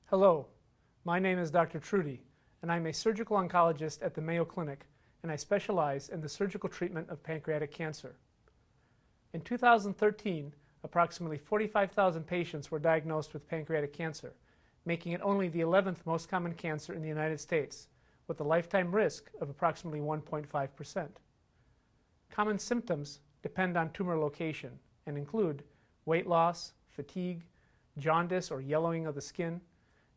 Hello, my name is Dr. Truty, and I'm a surgical oncologist at the Mayo Clinic, and I specialize in the surgical treatment of pancreatic cancer. In 2013, approximately 45,000 patients were diagnosed with pancreatic cancer, making it only the 11th most common cancer in the United States, with a lifetime risk of approximately 1.5%. Common symptoms depend on tumor location and include weight loss, fatigue, jaundice or yellowing of the skin,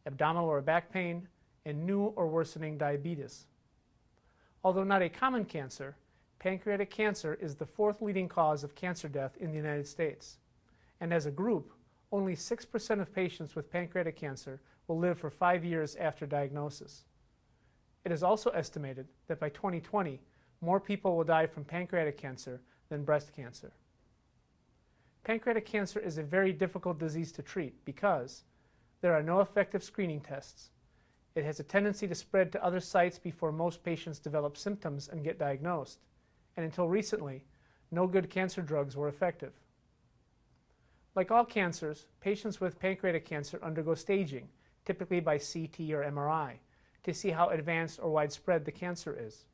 abdominal or back pain, and new or worsening diabetes. Although not a common cancer, pancreatic cancer is the fourth leading cause of cancer death in the United States. And as a group, only 6% of patients with pancreatic cancer will live for 5 years after diagnosis. It is also estimated that by 2020, more people will die from pancreatic cancer than breast cancer. Pancreatic cancer is a very difficult disease to treat because there are no effective screening tests. It has a tendency to spread to other sites before most patients develop symptoms and get diagnosed. And until recently, no good cancer drugs were effective. Like all cancers, patients with pancreatic cancer undergo staging, typically by CT or MRI, to see how advanced or widespread the cancer is.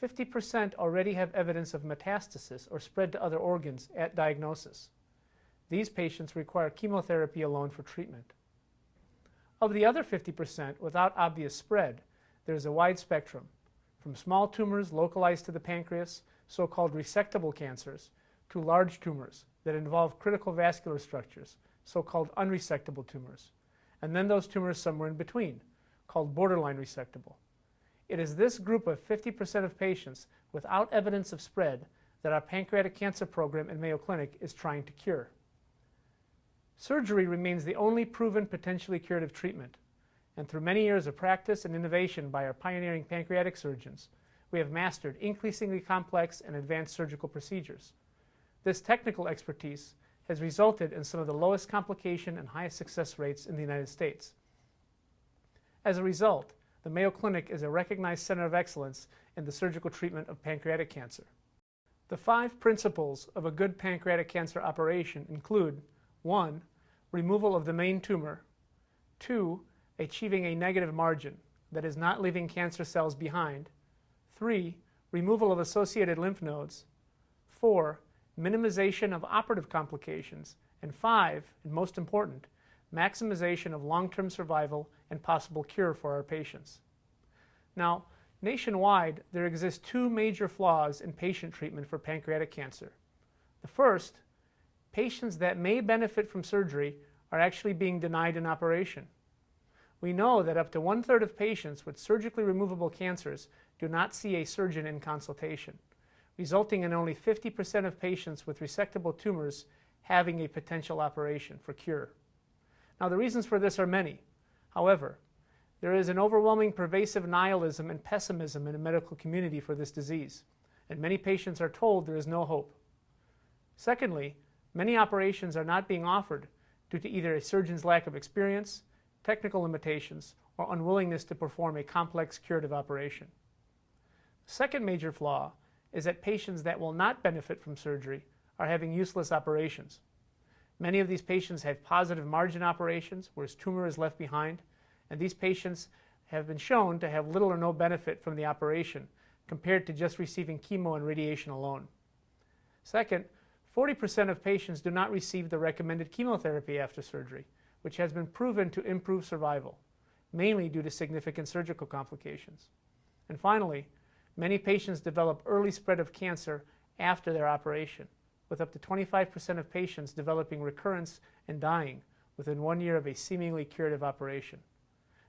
50% already have evidence of metastasis or spread to other organs at diagnosis. These patients require chemotherapy alone for treatment. Of the other 50% without obvious spread, there is a wide spectrum, from small tumors localized to the pancreas, so-called resectable cancers, to large tumors that involve critical vascular structures, so-called unresectable tumors, and then those tumors somewhere in between, called borderline resectable. It is this group of 50% of patients without evidence of spread that our pancreatic cancer program at Mayo Clinic is trying to cure. Surgery remains the only proven potentially curative treatment, and through many years of practice and innovation by our pioneering pancreatic surgeons, we have mastered increasingly complex and advanced surgical procedures. This technical expertise has resulted in some of the lowest complication and highest success rates in the United States. As a result, the Mayo Clinic is a recognized center of excellence in the surgical treatment of pancreatic cancer. The 5 principles of a good pancreatic cancer operation include 1. Removal of the main tumor. 2. Achieving a negative margin, that is, not leaving cancer cells behind. 3. Removal of associated lymph nodes. 4. Minimization of operative complications. And 5, and most important, maximization of long-term survival and possible cure for our patients. Now, nationwide, there exist 2 major flaws in patient treatment for pancreatic cancer. The first, patients that may benefit from surgery are actually being denied an operation. We know that up to 1/3 of patients with surgically removable cancers do not see a surgeon in consultation, resulting in only 50% of patients with resectable tumors having a potential operation for cure. Now, the reasons for this are many. However, there is an overwhelming pervasive nihilism and pessimism in the medical community for this disease, and many patients are told there is no hope. Secondly, many operations are not being offered due to either a surgeon's lack of experience, technical limitations, or unwillingness to perform a complex curative operation. The second major flaw is that patients that will not benefit from surgery are having useless operations. Many of these patients have positive margin operations, whereas tumor is left behind, and these patients have been shown to have little or no benefit from the operation compared to just receiving chemo and radiation alone. Second, 40% of patients do not receive the recommended chemotherapy after surgery, which has been proven to improve survival, mainly due to significant surgical complications. And finally, many patients develop early spread of cancer after their operation, with up to 25% of patients developing recurrence and dying within 1 year of a seemingly curative operation.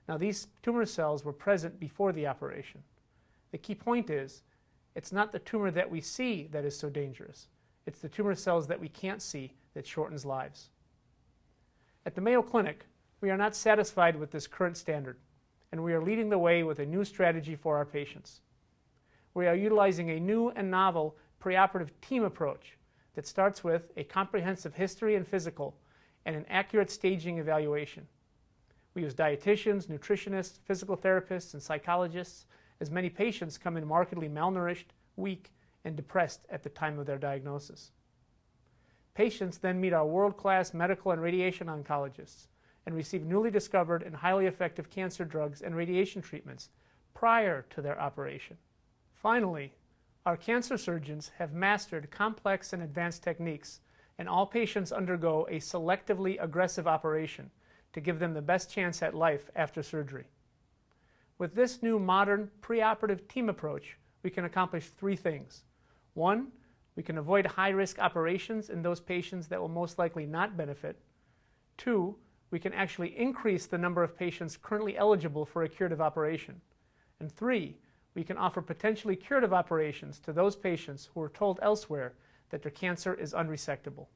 Now, these tumor cells were present before the operation. The key point is, it's not the tumor that we see that is so dangerous. It's the tumor cells that we can't see that shortens lives. At the Mayo Clinic, we are not satisfied with this current standard, and we are leading the way with a new strategy for our patients. We are utilizing a new and novel preoperative team approach that starts with a comprehensive history and physical and an accurate staging evaluation. We use dietitians, nutritionists, physical therapists, and psychologists, as many patients come in markedly malnourished, weak, and depressed at the time of their diagnosis. Patients then meet our world-class medical and radiation oncologists, and receive newly discovered and highly effective cancer drugs and radiation treatments prior to their operation. Finally, our cancer surgeons have mastered complex and advanced techniques, and all patients undergo a selectively aggressive operation to give them the best chance at life after surgery. With this new modern preoperative team approach, we can accomplish three things. One, we can avoid high-risk operations in those patients that will most likely not benefit. Two, we can actually increase the number of patients currently eligible for a curative operation. And three, we can offer potentially curative operations to those patients who are told elsewhere that their cancer is unresectable.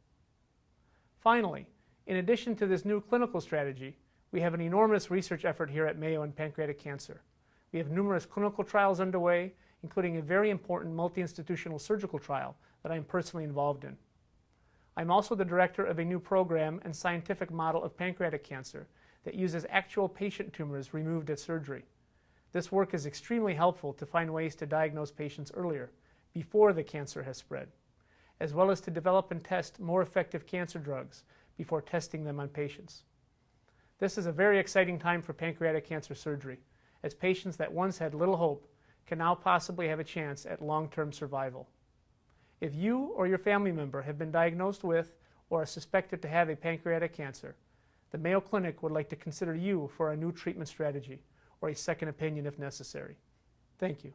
Finally, in addition to this new clinical strategy, we have an enormous research effort here at Mayo in pancreatic cancer. We have numerous clinical trials underway, including a very important multi-institutional surgical trial that I am personally involved in. I'm also the director of a new program and scientific model of pancreatic cancer that uses actual patient tumors removed at surgery. This work is extremely helpful to find ways to diagnose patients earlier, before the cancer has spread, as well as to develop and test more effective cancer drugs before testing them on patients. This is a very exciting time for pancreatic cancer surgery, as patients that once had little hope can now possibly have a chance at long-term survival. If you or your family member have been diagnosed with or are suspected to have a pancreatic cancer, the Mayo Clinic would like to consider you for a new treatment strategy or a second opinion if necessary. Thank you.